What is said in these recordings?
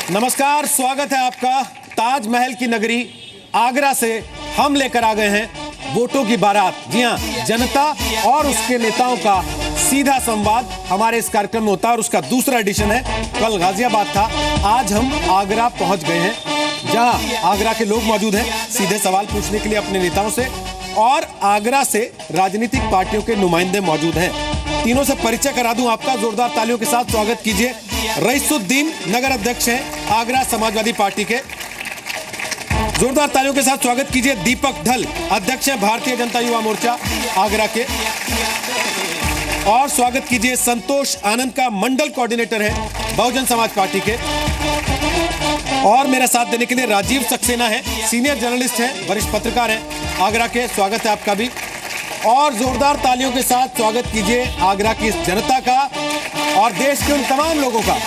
नमस्कार, स्वागत है आपका ताजमहल की नगरी आगरा से। हम लेकर आ गए हैं वोटों की बारात। जी हां, जनता और उसके नेताओं का सीधा संवाद हमारे इस कार्यक्रम में होता है और उसका दूसरा एडिशन है। कल गाजियाबाद था, आज हम आगरा पहुंच गए हैं, जहां आगरा के लोग मौजूद हैं सीधे सवाल पूछने के लिए अपने नेताओं से, और आगरा से राजनीतिक पार्टियों के नुमाइंदे मौजूद हैं। तीनों से परिचय करा दूं आपका, जोरदार तालियों के साथ स्वागत कीजिए। रईसुद्दीन नगर अध्यक्ष हैं आगरा समाजवादी पार्टी के, जोरदार तालियों के साथ स्वागत कीजिए। दीपक ढल अध्यक्ष हैं भारतीय जनता युवा मोर्चा आगरा के, और स्वागत कीजिए संतोष आनंद का मंडल कोऑर्डिनेटर है बहुजन समाज पार्टी के, और मेरा साथ देने के लिए राजीव सक्सेना है, सीनियर जर्नलिस्ट हैं, वरिष्ठ पत्रकार हैं आगरा के, स्वागत है आपका भी। और जोरदार तालियों के साथ स्वागत कीजिए आगरा की इस जनता का और देश के उन तमाम लोगों का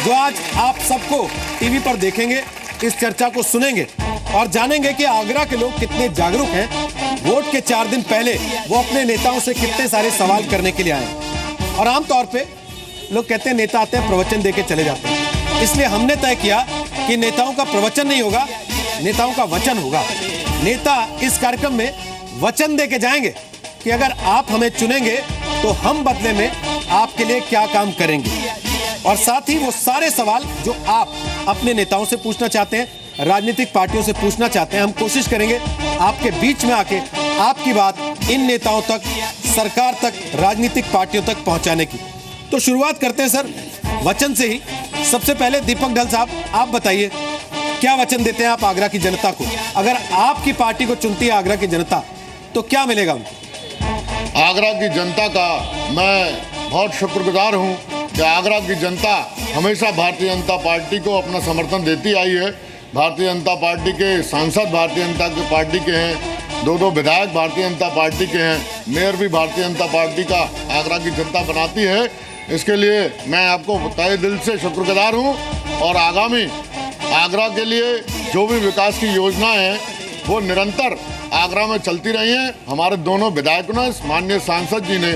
जो आज आप सबको टीवी पर देखेंगे, इस चर्चा को सुनेंगे और जानेंगे कि आगरा के लोग कितने जागरूक हैं। वोट के 4 दिन पहले वो अपने नेताओं से कितने सारे सवाल करने के लिए आए। और आमतौर पे लोग कहते हैं नेता आते हैं प्रवचन देके चले जाते हैं, इसलिए हमने तय किया कि नेताओं का प्रवचन नहीं होगा, नेताओं का वचन होगा। नेता इस कार्यक्रम में वचन देके जाएंगे कि अगर आप हमें चुनेंगे तो हम बदले में आपके लिए क्या काम करेंगे, और साथ ही वो सारे सवाल जो आप अपने नेताओं से पूछना चाहते हैं, राजनीतिक पार्टियों से पूछना चाहते हैं, हम कोशिश करेंगे आपके बीच में आके आपकी बात इन नेताओं तक, सरकार तक, राजनीतिक पार्टियों तक पहुंचाने की। तो शुरुआत करते हैं सर वचन से ही। सबसे पहले दीपक ढल साहब, आप बताइए क्या वचन देते हैं आप आगरा की जनता को? अगर आपकी पार्टी को चुनती है आगरा की जनता तो क्या मिलेगा उनको? आगरा की जनता का मैं बहुत शुक्रगुजार हूं कि आगरा की जनता हमेशा भारतीय जनता पार्टी को अपना समर्थन देती आई है। भारतीय जनता पार्टी के सांसद भारतीय जनता पार्टी के हैं, 2 विधायक भारतीय जनता पार्टी के हैं, मेयर भी भारतीय जनता पार्टी का आगरा की जनता बनाती है। इसके लिए मैं आपको तहे दिल से शुक्रगुजार हूँ, और आगामी आगरा के लिए जो भी विकास की योजनाएं हैं वो निरंतर आगरा में चलती रही हैं। हमारे दोनों विधायकों ने, माननीय सांसद जी ने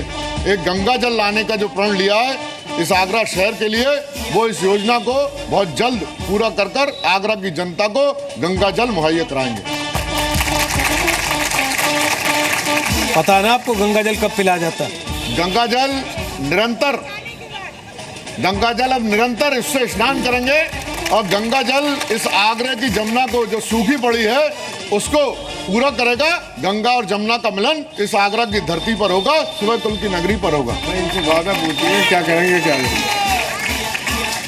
एक गंगा जल लाने का जो प्रण लिया है इस आगरा शहर के लिए, वो इस योजना को बहुत जल्द पूरा कर आगरा की जनता को गंगा जल मुहैया कराएंगे। पता ना आपको गंगा जल कब पिलाया जाता है? गंगा जल अब निरंतर इससे स्नान करेंगे, और गंगा जल इस आगरा की जमुना को जो सूखी पड़ी है उसको पूरा करेगा। गंगा और जमुना का मिलन इस आगरा की धरती पर होगा, सुबह कुल की नगरी पर होगा। इनसे वादा पूछिए क्या करेंगे, क्या नहीं।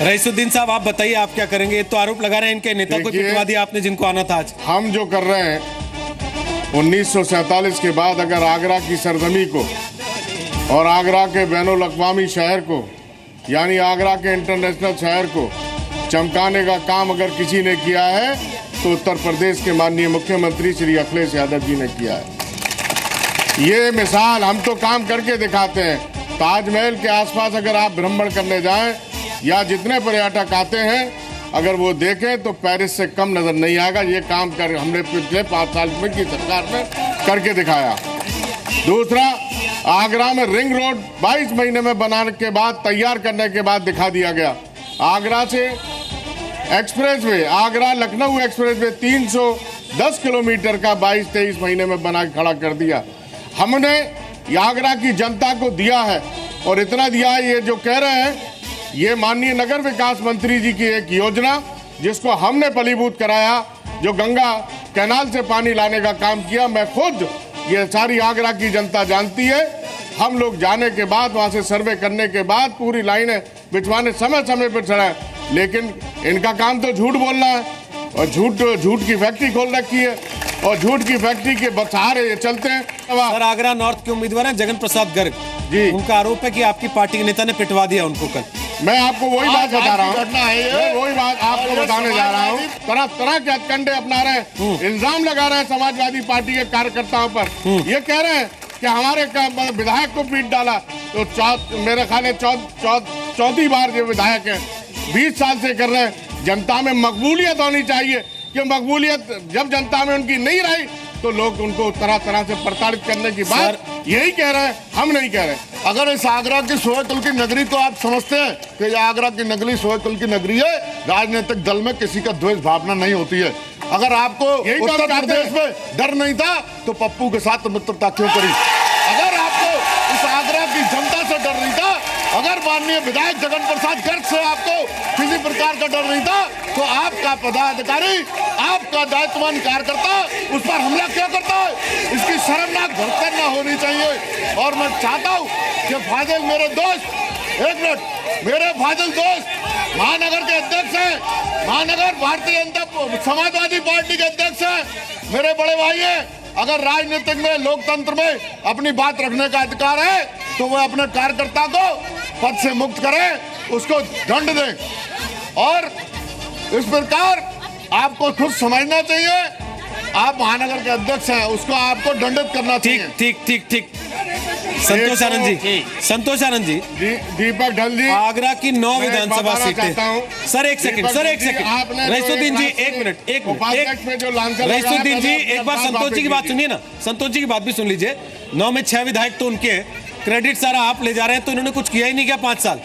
रईसुद्दीन साहब, आप बताइए आप क्या करेंगे? तो आरोप लगा रहे हैं इनके नेता को पिटवा दिया आपने जिनको आना था आज। हम जो कर रहे हैं 1947 के बाद अगर आगरा की सरजमी को और आगरा के बैनुल अक़वामी शहर को, यानी आगरा के इंटरनेशनल शहर को चमकाने का काम अगर किसी ने किया है तो उत्तर प्रदेश के माननीय मुख्यमंत्री श्री अखिलेश यादव जी ने किया है। ये मिसाल हम तो काम करके दिखाते हैं। ताजमहल के आसपास अगर आप भ्रमण करने जाएं या जितने पर्यटक आते हैं अगर वो देखें तो पेरिस से कम नजर नहीं आएगा। ये काम कर हमने पिछले 5 साल में की सरकार ने करके दिखाया। दूसरा, आगरा में रिंग रोड 22 महीने में बनाने के बाद, तैयार करने के बाद दिखा दिया गया। आगरा से expressway, Agra Lucknow expressway 310 kilometre का 22-23 महीने में बना के खड़ा कर दिया। हमने आगरा की जनता को दिया है, और इतना दिया है, ये जो कह रहे हैं ये माननीय नगर विकास मंत्री जी की एक योजना जिसको हमने फलीभूत कराया, जो गंगा कैनाल से पानी लाने का काम किया। मैं खुद, ये सारी आगरा की जनता जानती है। हम लोग जाने के बाद, वहाँ से सर्वे करने के बाद पूरी लाइनें बिछवाने समय समय पर चढ़ाए, लेकिन इनका काम तो झूठ बोलना है, और झूठ की फैक्ट्री खोल रखी है, और झूठ की फैक्ट्री के सहारे ये चलते हैं। सर, आगरा नॉर्थ के उम्मीदवार हैं जगन प्रसाद गर्ग जी, उनका आरोप है कि आपकी पार्टी के नेता ने पिटवा दिया उनको कल। मैं आपको वही बात बता रहा हूँ, वही बात आपको बताने जा रहा हूँ। तरह तरह के हथकंडे अपना रहे हैं, इल्जाम लगा रहे हैं समाजवादी पार्टी के कार्यकर्ताओं पर। ये कह रहे हैं कि हमारे विधायक को पीट डाला। तो मेरे ख्याल है चौथी बार जो विधायक है 20 साल से कर रहे हैं। जनता में मकबूलियत होनी चाहिए, कि मकबूलियत जब जनता में उनकी नहीं रही तो लोग उनको तरह तरह से प्रताड़ित करने की बात यही कह रहे हैं, हम नहीं कह रहे। अगर इस आगरा की सोहेकुल की नगरी को आप समझते हैं कि यह आगरा की नगरी सोहेकुल की नगरी है, राजनीतिक दल में किसी का द्वेष भावना नहीं होती है। अगर आपको उत्तर प्रदेश में डर नहीं था तो पप्पू के साथ मित्रता क्यों करी? अगर आपको इस आगरा की जनता से डर नहीं था, अगर माननीय विधायक जगन प्रसाद गर्ग से आपको किसी प्रकार का डर नहीं था, तो आपका पदाधिकारी, आपका दायित्ववान कार्यकर्ता उस पर हमला क्यों करता है? इसकी शर्मनाक भर्ती न होनी चाहिए। और मैं चाहता हूँ कि फाजिल मेरे दोस्त, एक मिनट, मेरे फाजिल दोस्त महानगर के अध्यक्ष हैं, महानगर भारतीय जनता समाजवादी पार्टी के अध्यक्ष हैं, मेरे बड़े भाई हैं। अगर राजनीतिक में, लोकतंत्र में अपनी बात रखने का अधिकार है तो वह अपने कार्यकर्ता को पद से मुक्त करें, उसको दंड दें। और इस प्रकार आपको खुद समझना चाहिए, आप महानगर के अध्यक्ष हैं, उसको आपको दंडित करना चाहिए। ठीक। संतोष आनंद जी, संतोष आनंद जी, दीपक ढल जी, आगरा की 9 विधानसभा सीटें। सर एक सेकंड, रईसुद्दीन जी एक मिनट, रईसुद्दीन जी एक बार संतोष जी की बात सुनिए ना, संतोष जी की बात भी सुन लीजिए। 9 में 6 विधायक तो उनके, क्रेडिट सारा आप ले जा रहे हैं, तो इन्होंने कुछ किया ही नहीं क्या 5 साल?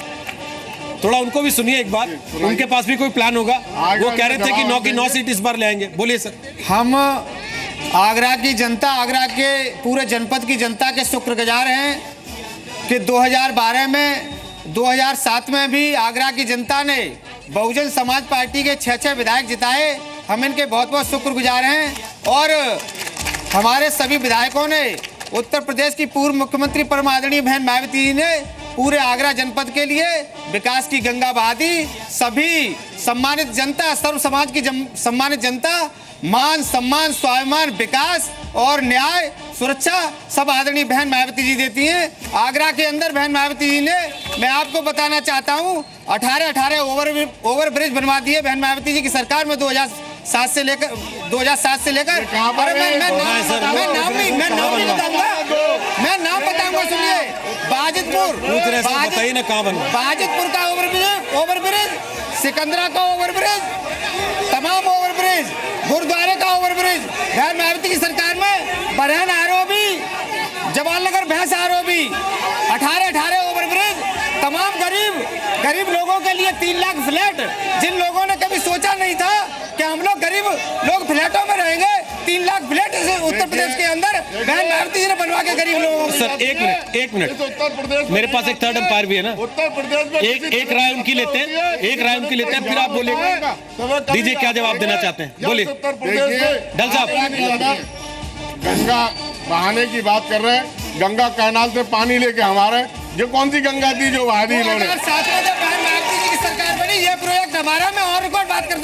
थोड़ा उनको भी सुनिए एक बार, उनके पास भी कोई प्लान होगा। वो कह रहे थे कि 9 की 9 सीट इस बार ले आएंगे। बोलिए सर। हम आगरा की जनता, आगरा के पूरे जनपद की जनता के शुक्रगुजार हैं कि 2012 में, 2007 में भी आगरा की जनता ने बहुजन समाज पार्टी के 6 विधायक जिताए। हम इनके बहुत बहुत शुक्रगुजार हैं। और हमारे सभी विधायकों ने, उत्तर प्रदेश की पूर्व मुख्यमंत्री परम आदरणीय बहन मायावती जी ने पूरे आगरा जनपद के लिए विकास की गंगा बहा दी। सभी सम्मानित जनता, सर्व समाज की सम्मानित जनता, मान सम्मान, स्वाभिमान, विकास और न्याय, सुरक्षा सब आदरणीय बहन मायावती जी देती हैं। आगरा के अंदर बहन मायावती जी ने, मैं आपको बताना चाहता हूं, 18 ओवर ब्रिज बनवा दिए बहन मायावती जी की सरकार में 2007 से लेकर अरे मैं नाम बताऊंगा, सुनिए। बाजितपुर का ओवर ब्रिज, सिकंदरा का ओवर ब्रिज, तमाम ओवर ब्रिज, गुरुद्वारे का ओवर ब्रिज बहन मायावती की सरकार में, बरहन आरओबी, जवाहरनगर भैंस आरओबी, 18 ओवर ब्रिज, तमाम गरीब लोगों के लिए 3 लाख फ्लैट, जिन लोगों ने कभी सोचा नहीं था कि हम लोग गरीब लोग फ्लैटों में रहेंगे, 3 लाख फ्लैट उत्तर प्रदेश के अंदर बहन मायावती जी ने बनवा के गरीब लोगों को। सर एक मिनट, मेरे पास एक थर्ड एम्पायर भी है ना, उत्तर प्रदेश में एक राय उनकी लेते हैं, फिर आप बोलेंगे। दीजिए क्या जवाब देना चाहते हैं, बोलिए ढल साहब। गंगा बहाने की बात कर रहे हैं, गंगा कैनाल से पानी लेके हमारे, जो कौन सी गंगा थी जो बहा दी इन्होंने? 2007 में जब बहन मायावती जी की सरकार बनी, ये प्रोजेक्ट हमारा, मैं और रिकॉर्ड बात कर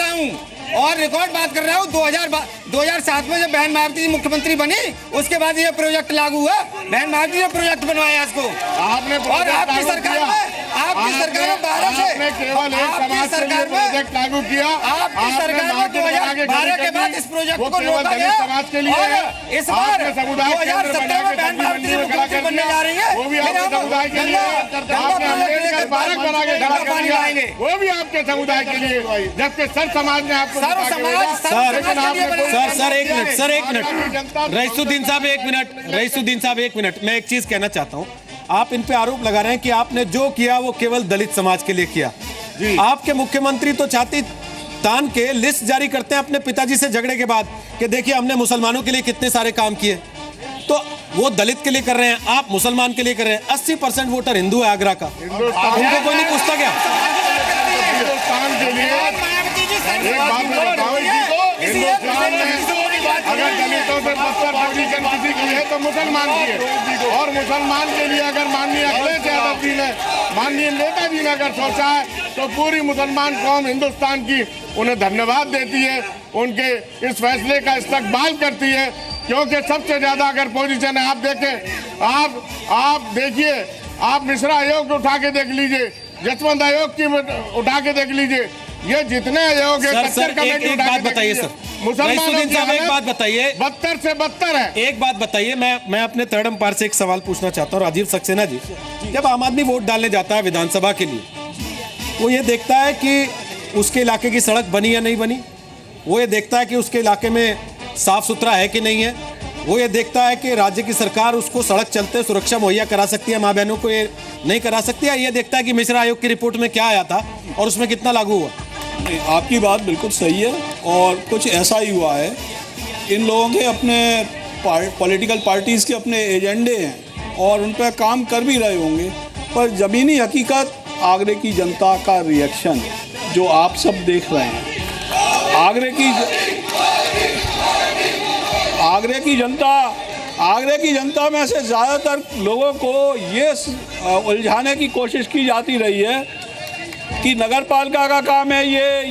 रहा हूँ, 2007 में जब बहन मायावती जी मुख्यमंत्री बनी, उसके बाद ये प्रोजेक्ट लागू हुआ, बहन मायावती जी ने प्रोजेक्ट बनवाया इसको। आपने और आपकी सरकार में 12 से केवल एक समाज के लिए प्रोजेक्ट लागू किया। आपकी सरकार में 2012 के बाद इस प्रोजेक्ट को रोका गया। समाज के लिए और इस बार 2017 में बहन मायावती जी मुख्यमंत्री बनने जा रही है, वो भी आपके समुदाय के लिए, आपने अम्बेडकर पार्क बना के खड़ा कर दिया, वो भी आपके समुदाय के लिए, जबकि सर समाज ने आपको सर एक मिनट, रईसुद्दीन साहब एक मिनट, मैं एक चीज कहना चाहता हूँ। आप इन पे आरोप लगा रहे हैं कि आपने जो किया वो केवल दलित समाज के लिए किया। आपके मुख्यमंत्री तो छाती तान के लिस्ट जारी करते हैं अपने पिताजी से झगड़े के बाद कि देखिए हमने मुसलमानों के लिए कितने सारे काम किए। तो वो दलित के लिए कर रहे हैं, आप मुसलमान के लिए कर रहे हैं। 80% वोटर हिंदू है आगरा का, उनको कोई नहीं पूछता क्या? हिंदुस्तान के लिए एक बात मैं बताऊं, हिंदुस्तान में अगर दलितों से बदतर पोजीशन किसी की है तो मुसलमान की है। और मुसलमान के लिए अगर माननीय अखिलेश यादव जी ने, माननीय नेताजी ने अगर सोचा है तो पूरी मुसलमान कौम हिंदुस्तान की उन्हें धन्यवाद देती है, उनके इस फैसले का इस्तकबाल करती है। क्योंकि सबसे ज्यादा अगर पोजीशन है, आप देखें, आप देखिए, आप मिश्रा आयोग उठा के देख लीजिए, जसवंत आयोग की उठा के देख लीजिए, ये जितने आयोग है, सर एक बात बताइए सर, मुसलमानों की एक बात बताइए, बदतर से बदतर है। एक बात बताइए, मैं अपने थर्ड एम्पायर से एक सवाल पूछना चाहता हूँ। राजीव सक्सेना जी, जब आम आदमी वोट डालने जाता है विधानसभा के लिए, वो ये देखता है कि उसके इलाके की सड़क बनी या नहीं बनी, वो ये देखता है कि उसके इलाके में साफ सुथरा है कि नहीं है, वो ये देखता है कि राज्य की सरकार उसको सड़क चलते सुरक्षा मुहैया करा सकती है, माँ बहनों को ये नहीं करा सकती है। ये देखता है कि मिश्रा आयोग की रिपोर्ट में क्या आया था और उसमें कितना लागू हुआ। नहीं, आपकी बात बिल्कुल सही है और कुछ ऐसा ही हुआ है। इन लोगों के अपने पॉलिटिकल पार्टीज़ के अपने एजेंडे हैं और उन पर काम कर भी रहे होंगे, पर ज़मीनी हकीकत आगरे की जनता का रिएक्शन जो आप सब देख रहे हैं, आगरे की जनता में से ज़्यादातर लोगों को ये उलझाने की कोशिश की जाती रही है कि नगर पालिका का काम है,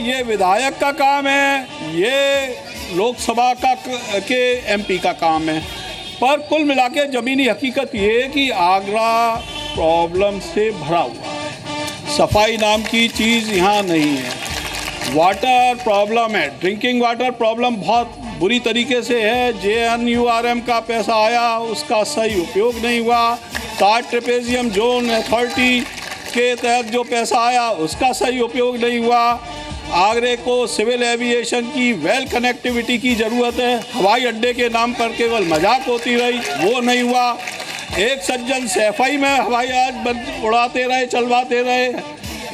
ये विधायक का काम है, ये लोकसभा के एमपी का काम है। पर कुल मिला के ज़मीनी हकीकत ये है कि आगरा प्रॉब्लम से भरा हुआ है। सफाई नाम की चीज़ यहाँ नहीं है। वाटर प्रॉब्लम है, ड्रिंकिंग वाटर प्रॉब्लम बहुत बुरी तरीके से है। JNURM का पैसा आया, उसका सही उपयोग नहीं हुआ। कार्ड ट्रेपेजियम जोन अथॉरिटी के तहत जो पैसा आया उसका सही उपयोग नहीं हुआ। आगरे को सिविल एविएशन की वेल कनेक्टिविटी की ज़रूरत है। हवाई अड्डे के नाम पर केवल मजाक होती रही, वो नहीं हुआ। एक सज्जन सैफई में हवाई जहाज उड़ाते रहे, चलवाते रहे,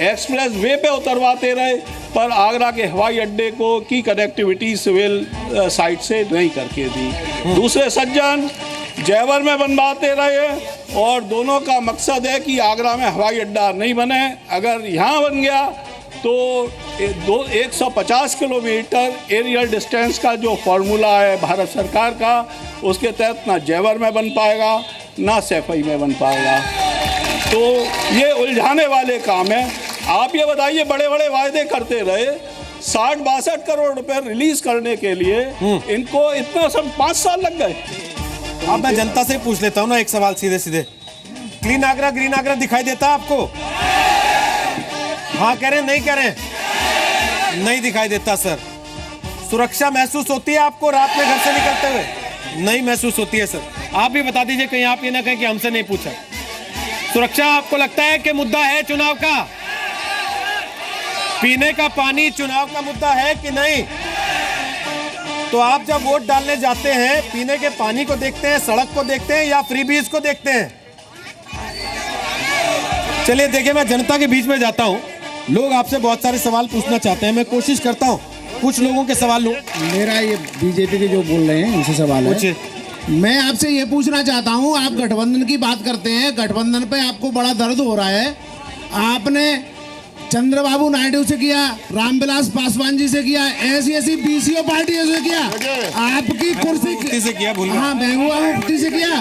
एक्सप्रेस वे पे उतरवाते रहे, पर आगरा के हवाई अड्डे को की कनेक्टिविटी सिविल साइट से नहीं करके दी। दूसरे सज्जन जयवर में बनवाते रहे और दोनों का मकसद है कि आगरा में हवाई अड्डा नहीं बने। अगर यहाँ बन गया तो 150 किलोमीटर एरियल डिस्टेंस का जो फॉर्मूला है भारत सरकार का, उसके तहत ना जयवर में बन पाएगा ना सैफई में बन पाएगा। तो ये उलझाने वाले काम है। आप ये बताइए, बड़े बड़े वायदे करते रहे, 60-62 करोड़ रुपए रिलीज करने के लिए इनको इतना सब 5 साल लग गए। अब मैं जनता से पूछ लेता हूँ ना एक सवाल सीधे सीधे, क्लीन आगरा ग्रीन आगरा दिखाई देता आपको? हाँ कह रहे, नहीं कह रहे? नहीं दिखाई देता सर। सुरक्षा महसूस होती है आपको रात में घर से निकलते हुए? नहीं महसूस होती है सर। आप भी बता दीजिए, कहीं आप ये ना कहें कि हमसे नहीं पूछा। सुरक्षा आपको लगता है कि मुद्दा है चुनाव का? पीने का पानी चुनाव का मुद्दा है कि नहीं? तो आप जब वोट डालने जाते हैं, पीने के पानी को देखते हैं, सड़क को देखते हैं या फ्रीबीज को देखते हैं? चलिए देखिए, मैं जनता के बीच में जाता हूं। लोग आपसे बहुत सारे सवाल पूछना चाहते हैं, मैं कोशिश करता हूं कुछ लोगों के सवाल लूं। मेरा ये बीजेपी के जो बोल रहे हैं इनसे सवाल है। मैं आपसे ये पूछना चाहता हूं, आप गठबंधन की बात करते हैं, गठबंधन पे आपको बड़ा दर्द हो रहा है। आपने चंद्रबाबू नायडू से किया, रामविलास पासवान जी से किया, ऐसी BCO पार्टी से किया, आपकी कुर्सी से किया, हाँ महबूबा मुफ्ती से किया,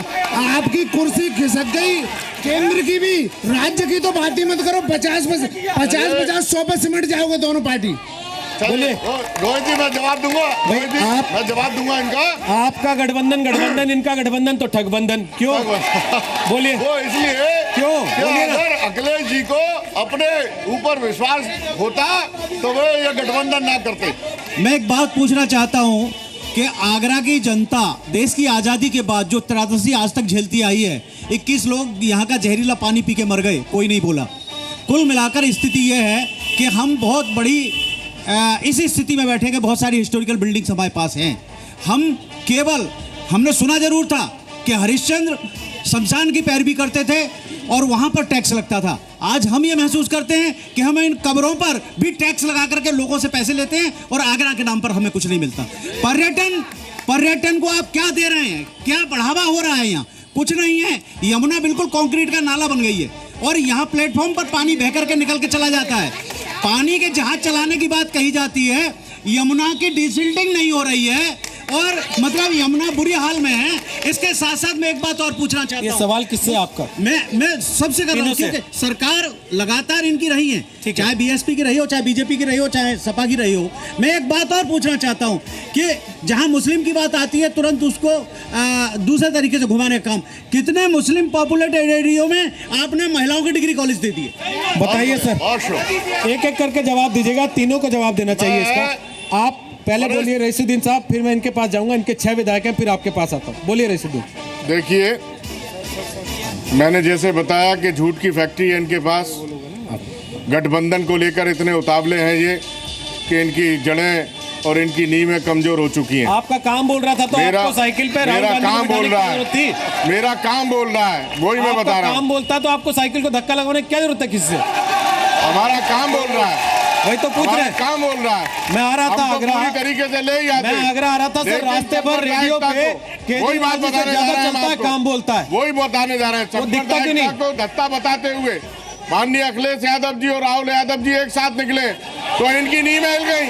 आपकी कुर्सी खिसक गई। केंद्र की भी, राज्य की तो बात ही मत करो। 50-100 पे सिमट जाओगे दोनों पार्टी। बोलिए रोहित जी, मैं जवाब दूंगा। रोहित जी, मैं जवाब दूंगा इनका। आपका गठबंधन, इनका गठबंधन तो ठगबंधन। क्यों? बोलिए। वो इसलिए क्यों? बोलिए ना। अगर अखिलेश जी को अपने ऊपर विश्वास होता तो वे ये गठबंधन ना करते। मैं एक बात पूछना चाहता हूं कि आगरा की जनता देश की आज़ादी के बाद जो त्रासदी आज तक झेलती आई है, 21 लोग यहाँ का जहरीला पानी पी के मर गए, कोई नहीं बोला। कुल मिलाकर स्थिति यह है कि हम बहुत बड़ी इस स्थिति में बैठे कि बहुत सारी हिस्टोरिकल बिल्डिंग्स हमारे पास हैं। हमने सुना जरूर था कि हरिश्चंद्र शमशान की पैरवी करते थे और वहां पर टैक्स लगता था। आज हम ये महसूस करते हैं कि हम इन कब्रों पर भी टैक्स लगा करके लोगों से पैसे लेते हैं और आगरा के नाम पर हमें कुछ नहीं मिलता। पर्यटन को आप क्या दे रहे हैं? क्या बढ़ावा हो रहा है? यहाँ कुछ नहीं है। यमुना बिल्कुल कंक्रीट का नाला बन गई है और यहाँ प्लेटफॉर्म पर पानी बह करके निकल के चला जाता है। पानी के जहाज चलाने की बात कही जाती है, यमुना की डिसिल्टिंग नहीं हो रही है और मतलब यमुना बुरी हाल में है। इसके साथ साथ मैं एक बात और पूछना चाहता हूं। ये सवाल किससे आपका? मैं सबसे कर रहा हूं क्योंकि सरकार लगातार इनकी रही है, चाहे बीएसपी की रही हो, चाहे बीजेपी की रही हो, चाहे सपा की रही हो। मैं एक बात और पूछना चाहता हूं कि जहां मुस्लिम की बात आती है तुरंत उसको दूसरे तरीके से घुमाने का काम। कितने मुस्लिम पॉपुलेटेड एरिया में आपने महिलाओं के डिग्री कॉलेज दे दिए? बताइए सर, एक एक करके जवाब दीजिएगा, तीनों को जवाब देना चाहिए इसका। आप पहले बोलिए रईसुद्दीन साहब, फिर मैं इनके पास जाऊंगा। इनके 6 विधायक हैं, फिर आपके पास आता हूं। बोलिए रईसुद्दीन। देखिए, मैंने जैसे बताया कि झूठ की फैक्ट्री है इनके पास। गठबंधन को लेकर इतने उतावले हैं ये कि इनकी जड़ें और इनकी नींवें कमजोर हो चुकी हैं। आपका काम बोल रहा था तो आपको साइकिल पे राहुल मेरा गांधी को काम बिठाने बोल की रहा जरूरत थी। है, मेरा काम बोल रहा है, वही मैं बता रहा काम हूँ। बोलता तो आपको साइकिल को धक्का लगाने की क्या जरूरत है किससे? हमारा काम बोल रहा है, वही तो पूछ रहे हमारा हैं। काम बोल रहा है। मैं आ रहा था हम तो आगरा, पूरी तरीके से ले ही आते। मैं आगरा आ रहा था सर, लेकिन रास्ते पर संपर्क रेडियो आयुक्त पे को वही बात केजरीवाल जी से बताने जा ज्यादा रहे हैं चलता है, आपको। काम बोलता है। वही बताने जा रहे हैं। वो दिखता क्यों नहीं? को धत्ता बताते हुए माननीय अखिलेश यादव जी और राहुल यादव जी एक साथ निकले तो इनकी नींव हिल गई।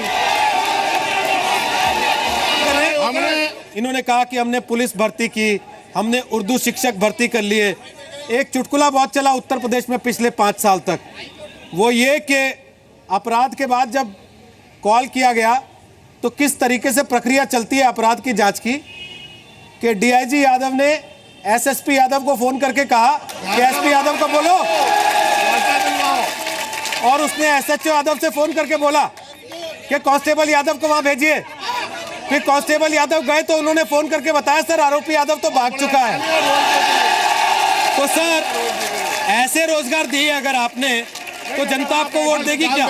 हमने इन्होंने कहा कि हमने पुलिस भर्ती की, हमने उर्दू शिक्षक भर्ती कर लिए। एक चुटकुला बहुत चला उत्तर प्रदेश में पिछले 5 साल तक, वो ये कि अपराध के बाद जब कॉल किया गया तो किस तरीके से प्रक्रिया चलती है अपराध की जांच की, कि डीआईजी यादव ने एसएसपी यादव को फोन करके कहा कि एसपी यादव को बोलो, और उसने एसएचओ यादव से फोन करके बोला कि कांस्टेबल यादव को वहां भेजिए। फिर कांस्टेबल यादव गए तो उन्होंने फोन करके बताया सर आरोपी यादव तो भाग चुका है। तो सर ऐसे रोजगार दिए अगर आपने तो जनता आपको वोट देगी क्या?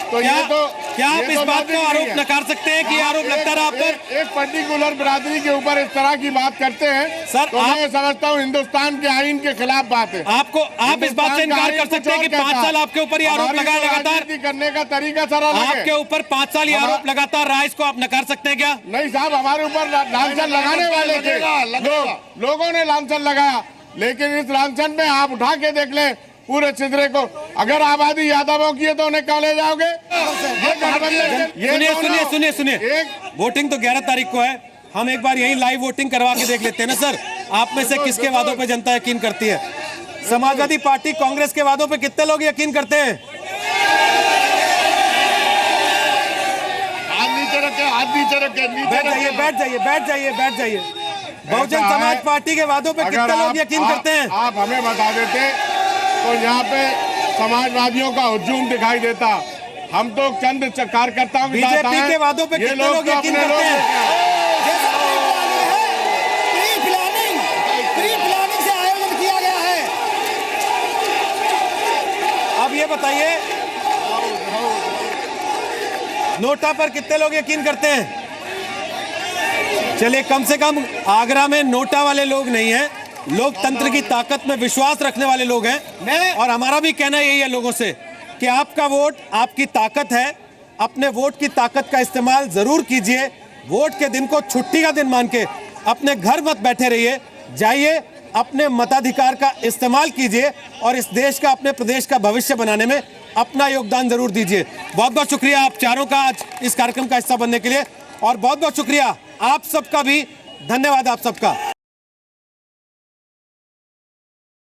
तो क्या ये तो क्या आप ये इस तो बात बात को ही आरोप नहीं है। नकार सकते हैं कि ये आरोप लगता रहा आप पर? एक पर्टिकुलर बिरादरी के ऊपर इस तरह की बात करते हैं सर, तो मैं समझता हूँ हिंदुस्तान के आईन के खिलाफ बात है। आप इस बात से इनकार कर सकते हैं कि 5 साल आपके ऊपर ये आरोप लगा लगातार, राजनीति करने का तरीका सारा अलग है। आपके ऊपर 5 साल ये आरोप लगातार रहा, इसको आप नकार सकते हैं क्या? नहीं साहब, हमारे ऊपर लांछन लगाने वाले थे लोगों ने लांछन लगाया, लेकिन इस लांछन में आप उठा के देख ले पूरे चिदरे को। अगर आबादी यादवों की है तो उन्हें कहाँ ले जाओगे? सुनिए वोटिंग तो 11 तारीख को है, हम एक बार यही लाइव वोटिंग करवा के देख लेते हैं ना सर, आप में से किसके वादों पे जनता यकीन करती है? समाजवादी पार्टी कांग्रेस के वादों पे कितने लोग यकीन करते हैं? हाथ नीचे रखे बैठ जाइए। बहुजन समाज पार्टी के वादों पे कितने लोग यकीन करते हैं? आप हमें बता देते तो यहाँ पे समाजवादियों का हुजूम दिखाई देता। हम तो चंद कार्यकर्ताओं के साथ बीजेपी के वादों पे कितने लोग यकीन करते हैं? प्री प्लानिंग से आयोजन किया गया है। अब ये बताइए नोटा पर कितने लोग यकीन करते हैं? चलिए कम से कम आगरा में नोटा वाले लोग नहीं हैं, लोकतंत्र की ताकत में विश्वास रखने वाले लोग हैं। और हमारा भी कहना यही है लोगों से कि आपका वोट आपकी ताकत है, अपने वोट की ताकत का इस्तेमाल जरूर कीजिए। वोट के दिन को छुट्टी का दिन मान के अपने घर मत बैठे रहिए, जाइए अपने मताधिकार का इस्तेमाल कीजिए और इस देश का, अपने प्रदेश का भविष्य बनाने में अपना योगदान जरूर दीजिए। बहुत बहुत शुक्रिया आप चारों का आज इस कार्यक्रम का हिस्सा बनने के लिए, और बहुत बहुत शुक्रिया आप सबका भी, धन्यवाद आप सबका।